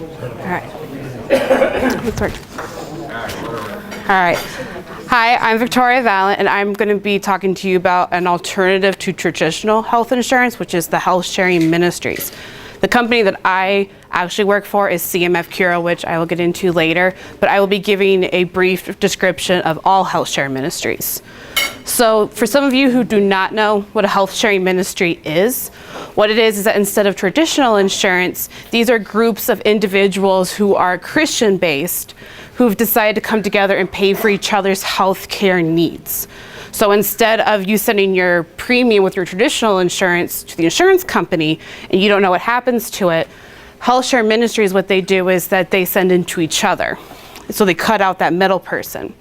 All right. Let's work. All right. Hi, I'm Victoria Valent, and I'm going to be talking to you about an alternative to traditional health insurance, which is the health sharing ministries. The company that I actually work for is CMF Cura, which I will get into later, but I will be giving a brief description of all health sharing ministries. So for some of you who do not know what a health sharing ministry is, what it is that instead of traditional insurance, these are groups of individuals who are Christian based, who've decided to come together and pay for each other's health care needs. So instead of you sending your premium with your traditional insurance to the insurance company and you don't know what happens to it, health share ministries, what they do is that they send into each other. So they cut out that middle person.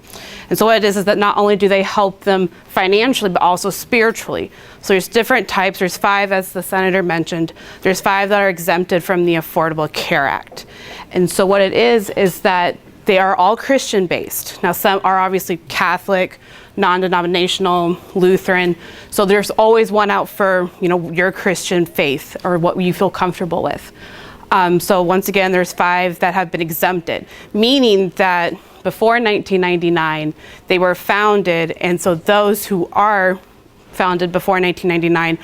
And so what it is that not only do they help them financially, but also spiritually. So there's different types. There's 5, as the senator mentioned. There's 5 that are exempted from the Affordable Care Act. And so what it is that they are all Christian based. Now some are obviously Catholic, non-denominational, Lutheran. So there's always one out for, your Christian faith or what you feel comfortable with. So once again, there's 5 that have been exempted, meaning that before 1999, they were founded, and so those who are founded before 1999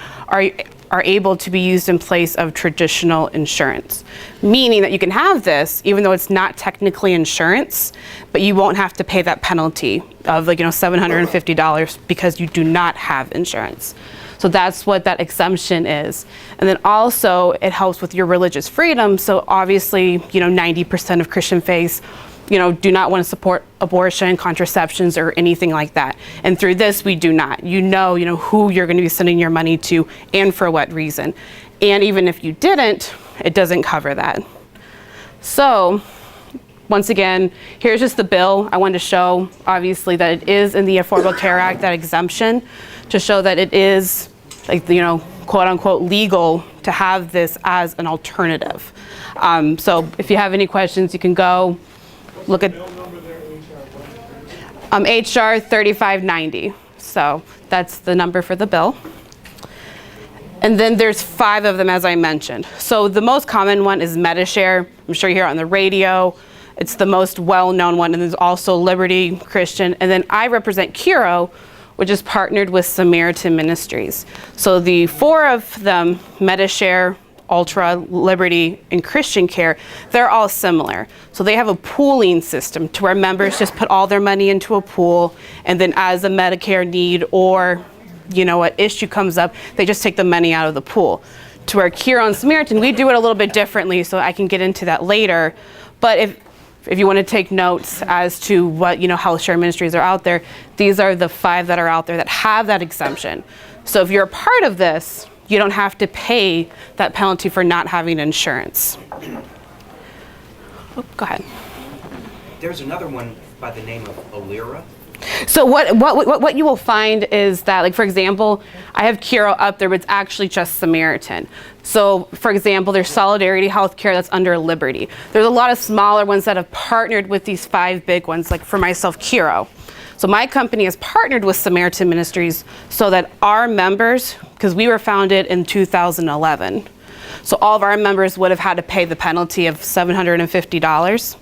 are able to be used in place of traditional insurance, meaning that you can have this even though it's not technically insurance, but you won't have to pay that penalty of $750 because you do not have insurance. So that's what that exemption is. And then also it helps with your religious freedom. So obviously, 90% of Christian faiths, do not want to support abortion, contraceptions, or anything like that. And through this, we do not. You know who you're going to be sending your money to and for what reason. And even if you didn't, it doesn't cover that. So once again, here's just the bill. I wanted to show, obviously, that it is in the Affordable Care Act, that exemption, to show that it is, quote unquote, legal to have this as an alternative. So if you have any questions, you can go look at HR 3590. So that's the number for the bill. And then there's 5 of them, as I mentioned. So the most common one is Medishare. I'm sure you hear it on the radio. It's the most well-known one. And there's also Liberty Christian. And then I represent Curo, which is partnered with Samaritan Ministries. So the 4 of them, Medishare, Ultra, Liberty, and Christian Care, they're all similar. So they have a pooling system to where members just put all their money into a pool, and then as a Medicare need or an issue comes up, they just take the money out of the pool. To where Curo and Samaritan, we do it a little bit differently, so I can get into that later. But if you want to take notes as to what health share ministries are out there, these are the 5 that are out there that have that exemption. So if you're a part of this, you don't have to pay that penalty for not having insurance. Oh, go ahead. There's another one by the name of Alira. So what you will find is that, for example, I have Curo up there, but it's actually just Samaritan. So, for example, there's Solidarity Healthcare that's under Liberty. There's a lot of smaller ones that have partnered with these 5 big ones, like for myself, Curo. So my company has partnered with Samaritan Ministries so that our members, because we were founded in 2011, so all of our members would have had to pay the penalty of $750.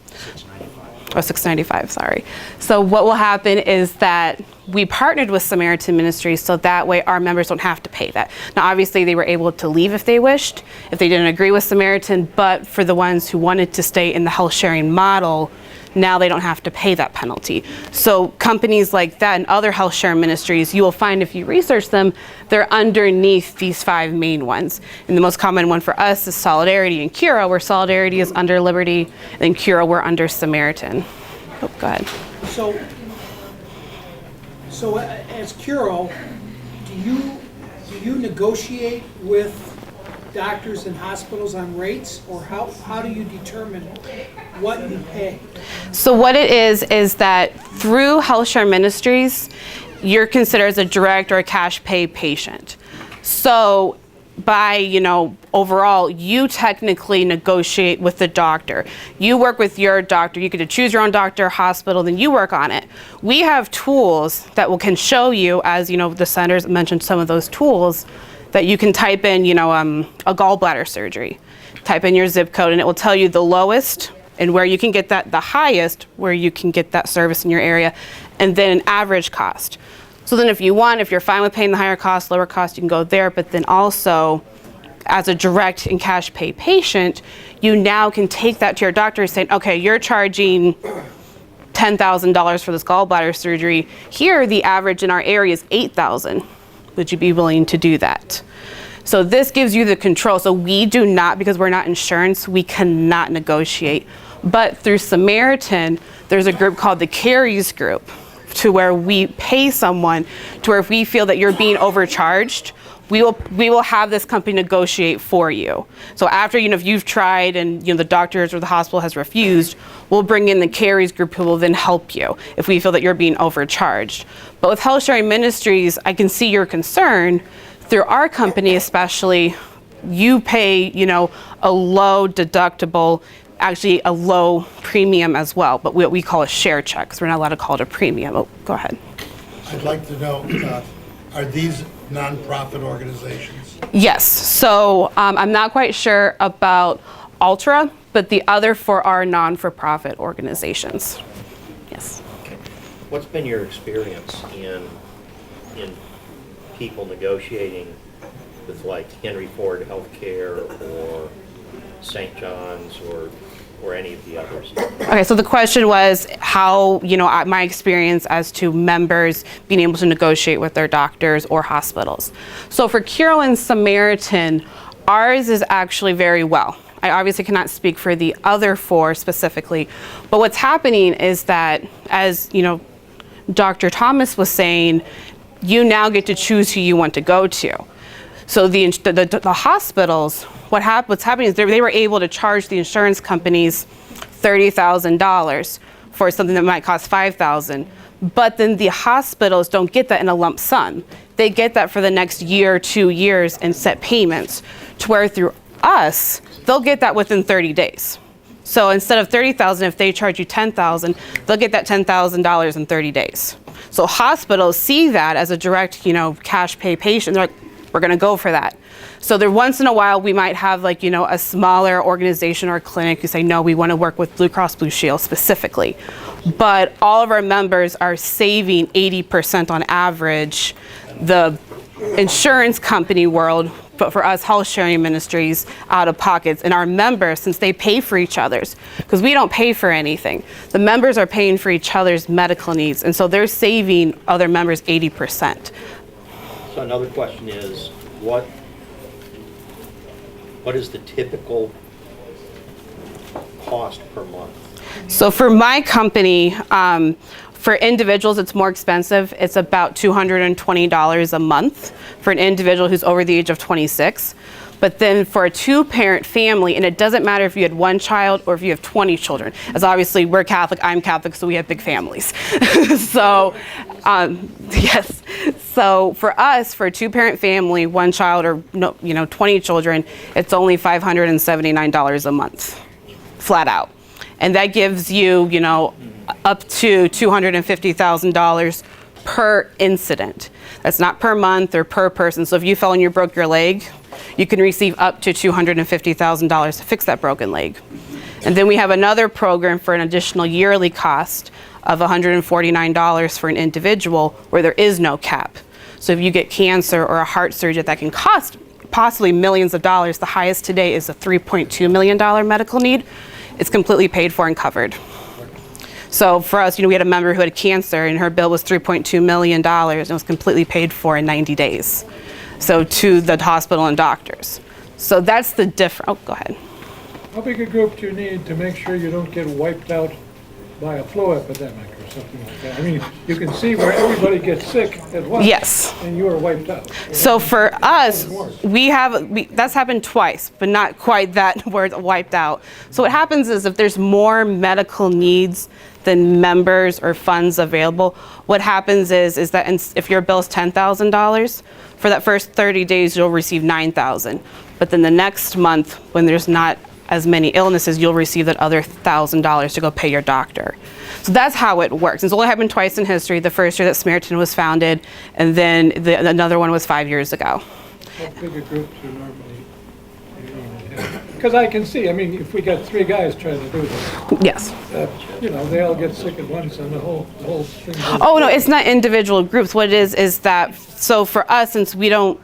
Or $695, sorry. So what will happen is that we partnered with Samaritan Ministries so that way our members don't have to pay that. Now obviously they were able to leave if they wished, if they didn't agree with Samaritan, but for the ones who wanted to stay in the health sharing model, now they don't have to pay that penalty. So companies like that and other health share ministries, you will find if you research them, they're underneath these 5 main ones. And the most common one for us is Solidarity and Curo, where Solidarity is under Liberty, and Curo we're under Samaritan. Oh, go ahead. So as Curo, do you negotiate with doctors and hospitals on rates, or how do you determine what you pay? So what it is that through health share ministries, you're considered as a direct or a cash pay patient. So by, overall, you technically negotiate with the doctor. You work with your doctor. You get to choose your own doctor, hospital, then you work on it. We have tools that can show you, as the senators mentioned some of those tools, that you can type in, a gallbladder surgery. type in your zip code, and it will tell you the lowest and where you can get that, the highest where you can get that service in your area, and then an average cost. So then if you're fine with paying the higher cost, lower cost, you can go there, but then also as a direct and cash pay patient, you now can take that to your doctor saying, okay, you're charging $10,000 for this gallbladder surgery. Here, the average in our area is $8,000. Would you be willing to do that? So this gives you the control. So we do not, because we're not insurance, we cannot negotiate. But through Samaritan, there's a group called the Carries Group, to where we pay someone to where if we feel that you're being overcharged, we will have this company negotiate for you. So after, if you've tried and the doctors or the hospital has refused, we'll bring in the Carries Group who will then help you if we feel that you're being overcharged. But with Health Sharing Ministries, I can see your concern. Through our company especially, you pay, a low deductible, actually a low premium as well, but what we call a share check, because we're not allowed to call it a premium. Oh, go ahead. I'd like to know, are these nonprofit organizations? Yes, so I'm not quite sure about Ultra, but the other four are non-for-profit organizations. Yes. Okay. What's been your experience in people negotiating with like Henry Ford Healthcare or St. John's or any of the others? Okay, so the question was how, my experience as to members being able to negotiate with their doctors or hospitals. So for Curo and Samaritan, ours is actually very well. I obviously cannot speak for the other four specifically, but what's happening is that, as Dr. Thomas was saying, you now get to choose who you want to go to. So the hospitals, what's happening is they were able to charge the insurance companies $30,000 for something that might cost $5,000. But then the hospitals don't get that in a lump sum. They get that for the next year, 2 years in set payments, to where through us, they'll get that within 30 days. So instead of $30,000, if they charge you $10,000, they'll get that $10,000 in 30 days. So hospitals see that as a direct, cash pay patient. They're like, we're going to go for that. So there, once in a while, we might have a smaller organization or a clinic who say, no, we want to work with Blue Cross Blue Shield specifically. But all of our members are saving 80% on average. The insurance company world, but for us Health Sharing Ministries, out of pockets, and our members, since they pay for each other's, because we don't pay for anything, the members are paying for each other's medical needs, and so they're saving other members 80%. So another question is, what is the typical cost per month? So for my company, for individuals, it's more expensive. It's about $220 a month for an individual who's over the age of 26. But then for a 2-parent family, and it doesn't matter if you had 1 child or if you have 20 children, as obviously we're Catholic, I'm Catholic, so we have big families. So, yes. So for us, for a 2-parent family, 1 child or 20 children, it's only $579 a month, flat out. And that gives you, up to $250,000 per incident. That's not per month or per person. So if you fell and you broke your leg, you can receive up to $250,000 to fix that broken leg. And then we have another program for an additional yearly cost of $149 for an individual where there is no cap. So if you get cancer or a heart surgery that can cost possibly millions of dollars, the highest today is a $3.2 million medical need. It's completely paid for and covered. So for us, we had a member who had cancer and her bill was $3.2 million and it was completely paid for in 90 days. So to the hospital and doctors. So that's the difference. Oh, go ahead. How big a group do you need to make sure you don't get wiped out by a flu epidemic or something like that? I mean, you can see where everybody gets sick at once. Yes. And you are wiped out. So for us, that's happened twice, but not quite that where it's wiped out. So what happens is if there's more medical needs than members or funds available, what happens is that if your bill is $10,000, for that first 30 days, you'll receive $9,000. But then the next month, when there's not as many illnesses, you'll receive that other $1,000 to go pay your doctor. So that's how it works. It's only happened twice in history. The first year that Samaritan was founded, and then another one was 5 years ago. How big a group do you normally have? because I can see, I mean, if we got 3 guys trying to do this, Yes. you know, they all get sick at once and the whole thing goes. Oh, no, it's not individual groups. What it is that, so for us, since we don't,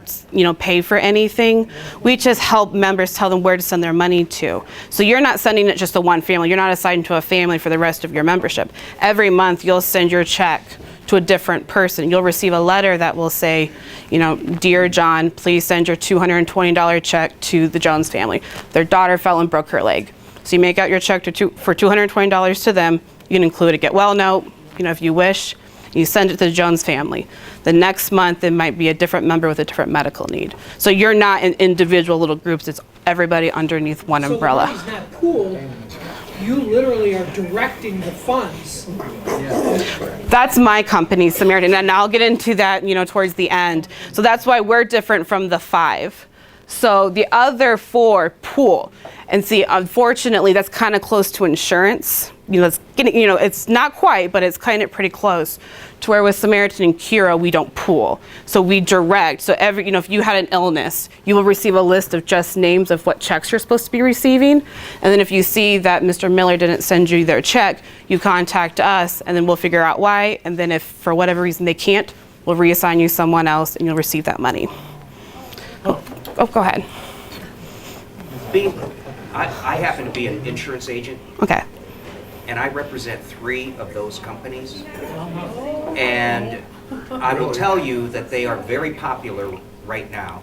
pay for anything, we just help members tell them where to send their money to. So you're not sending it just to one family. You're not assigned to a family for the rest of your membership. Every month, you'll send your check to a different person. You'll receive a letter that will say, Dear John, please send your $220 check to the Jones family. Their daughter fell and broke her leg. So you make out your check for $220 to them. You can include a get well note, if you wish. You send it to the Jones family. The next month, it might be a different member with a different medical need. So you're not in individual little groups. It's everybody underneath one umbrella. So the money's not pooled, you literally are directing the funds. That's my company, Samaritan, and I'll get into that, towards the end. So that's why we're different from the 5. So the other 4 pool. And see, unfortunately, that's kind of close to insurance. It's getting, it's not quite, but it's kind of pretty close to where with Samaritan and Cura, we don't pool. So we direct. So every, if you had an illness, you will receive a list of just names of what checks you're supposed to be receiving. And then if you see that Mr. Miller didn't send you their check, you contact us, and then we'll figure out why. And then if for whatever reason they can't, we'll reassign you someone else, and you'll receive that money. Oh, go ahead. I happen to be an insurance agent, Okay. and I represent 3 of those companies. And I will tell you that they are very popular right now,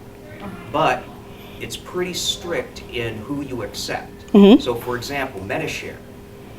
but it's pretty strict in who you accept. So for example, Medishare,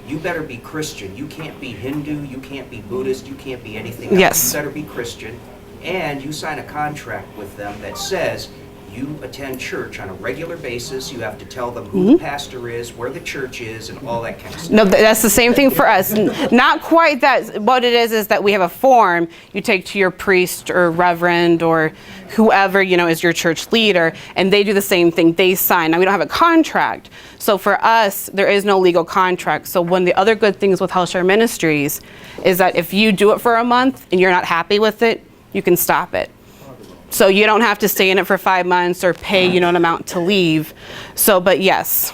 you better be Christian. You can't be Hindu, you can't be Buddhist, you can't be anything else. Yes. You better be Christian, and you sign a contract with them that says you attend church on a regular basis. You have to tell them who the pastor is, where the church is, and all that kind of stuff. No, that's the same thing for us. Not quite that. What it is that we have a form you take to your priest or reverend or whoever, is your church leader, and they do the same thing. They sign. Now, we don't have a contract. So for us, there is no legal contract. So one of the other good things with HealthShare Ministries is that if you do it for a month and you're not happy with it, you can stop it. So you don't have to stay in it for 5 months or pay, an amount to leave. So, but yes,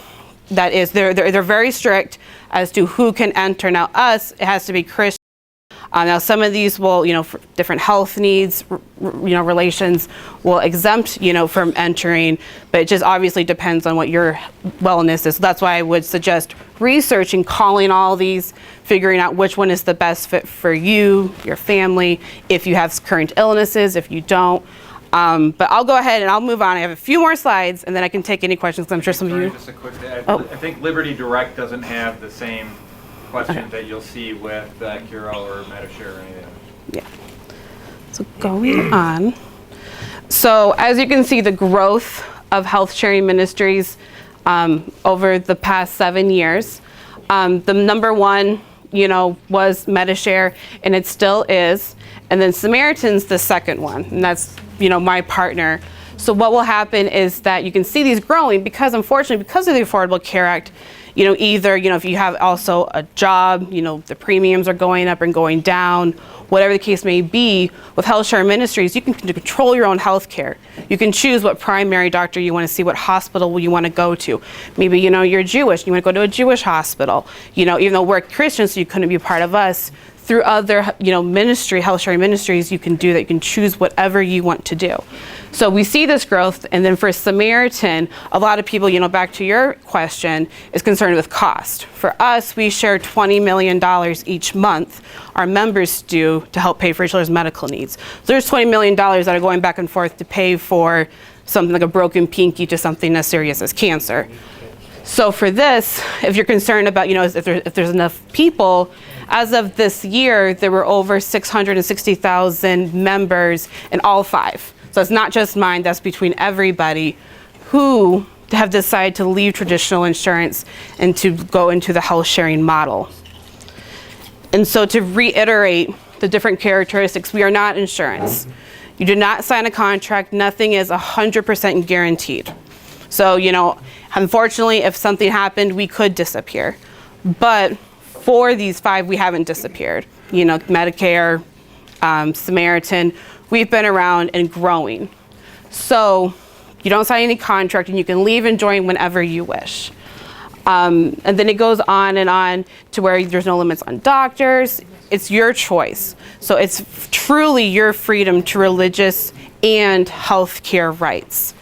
that is, they're very strict as to who can enter. Now us, it has to be Christian. Now some of these will, for different health needs, relations will exempt, from entering, but it just obviously depends on what your wellness is. So that's why I would suggest researching, calling all these, figuring out which one is the best fit for you, your family, if you have current illnesses, if you don't. But I'll go ahead and I'll move on. I have a few more slides and then I can take any questions. I'm sure some of you. Just a quick, I think Liberty Direct doesn't have the same questions that you'll see with Curo or Medishare or anything. Yeah. So going on. So as you can see, the growth of Health Sharing Ministries over the past 7 years. The number 1, was Medishare, and it still is. And then Samaritan's the second one, and that's, my partner. So what will happen is that you can see these growing because, unfortunately, because of the Affordable Care Act, either, if you have also a job, the premiums are going up and going down, whatever the case may be. With HealthShare Ministries, you can control your own health care. You can choose what primary doctor you want to see, what hospital you want to go to. Maybe, you're Jewish, you want to go to a Jewish hospital. Even though we're Christians, so you couldn't be part of us. Through other, ministry, health sharing ministries, you can do that. You can choose whatever you want to do. So we see this growth, and then for Samaritan, a lot of people, back to your question, is concerned with cost. For us, we share $20 million each month. Our members do to help pay for each other's medical needs. So there's $20 million that are going back and forth to pay for something like a broken pinky to something as serious as cancer. So for this, if you're concerned about, if there's enough people, as of this year, there were over 660,000 members in all 5. So it's not just mine, that's between everybody who have decided to leave traditional insurance and to go into the health sharing model. And so to reiterate the different characteristics, we are not insurance. You do not sign a contract, nothing is 100% guaranteed. So, unfortunately, if something happened, we could disappear. But for these 5, we haven't disappeared. Medicare, Samaritan, we've been around and growing. So You don't sign any contract, and you can leave and join whenever you wish. And then it goes on to where there's no limits on doctors. It's your choice. So it's truly your freedom to religious and healthcare rights.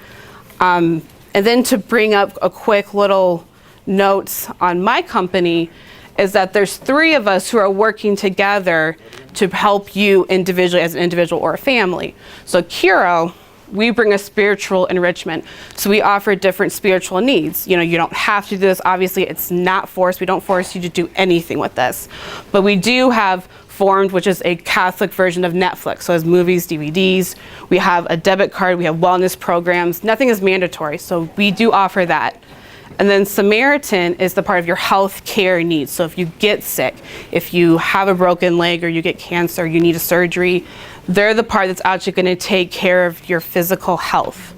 And then to bring up a quick little notes on my company is that there's 3 of us who are working together to help you individually as an individual or a family. So Curo, we bring a spiritual enrichment. So we offer different spiritual needs. You know, you don't have to do this. Obviously, it's not forced. We don't force you to do anything with this. But we do have Formed, which is a Catholic version of Netflix. So as movies, DVDs, we have a debit card, we have wellness programs. Nothing is mandatory, so we do offer that. And then Samaritan is the part of your health care needs. So if you get sick, if you have a broken leg or you get cancer, you need a surgery, they're the part that's actually going to take care of your physical health.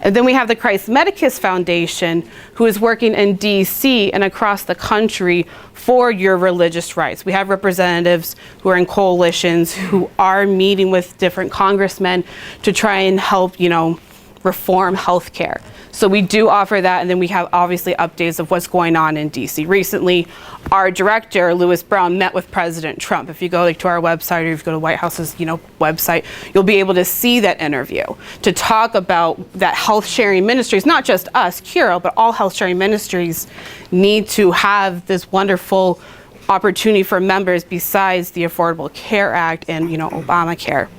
And then we have the Christ Medicus Foundation, who is working in DC and across the country for your religious rights. We have representatives who are in coalitions who are meeting with different congressmen to try and help, you know, reform healthcare. So we do offer that, and then we have obviously updates of what's going on in DC. Recently, our director, Lewis Brown, met with President Trump. If you go to our website or if you go to White House's, you know, website, you'll be able to see that interview to talk about that health sharing ministries, not just us, Curo, but all health sharing ministries need to have this wonderful opportunity for members besides the Affordable Care Act and, you know, Obamacare.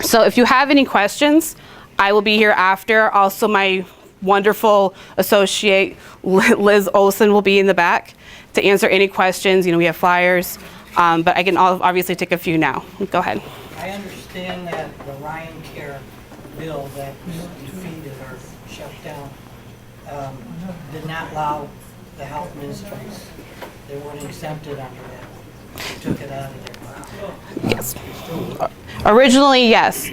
So if you have any questions, I will be here after. Also, my wonderful associate, Liz Olson, will be in the back to answer any questions. You know, we have flyers, but I can obviously take a few now. Go ahead. I understand that the Ryan Care bill that was defeated or shut down did not allow the health ministries. They weren't exempted under that. They took it out of there. Yes. Originally, yes.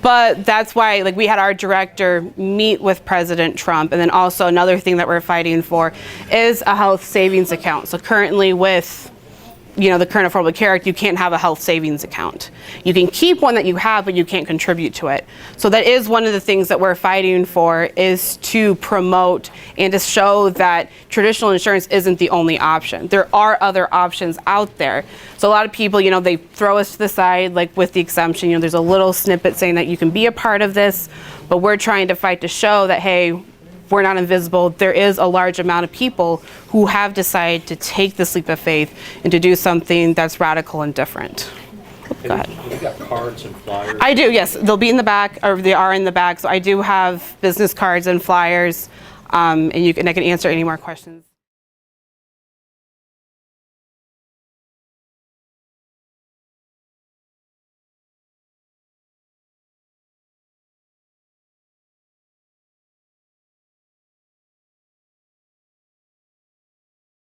But that's why, like, we had our director meet with President Trump. And then also another thing that we're fighting for is a health savings account. So currently with, you know, the current Affordable Care Act, you can't have a health savings account. You can keep one that you have, but you can't contribute to it. So that is one of the things that we're fighting for, is to promote and to show that traditional insurance isn't the only option. There are other options out there. So a lot of people, you know, they throw us to the side, like with the exemption, you know, there's a little snippet saying that you can be a part of this, but we're trying to fight to show that, hey, we're not invisible. There is a large amount of people who have decided to take this leap of faith and to do something that's radical and different. Go ahead. Have you got cards and flyers? I do, yes. They'll be in the back, or they are in the back. So I do have business cards and flyers, and I can answer any more questions.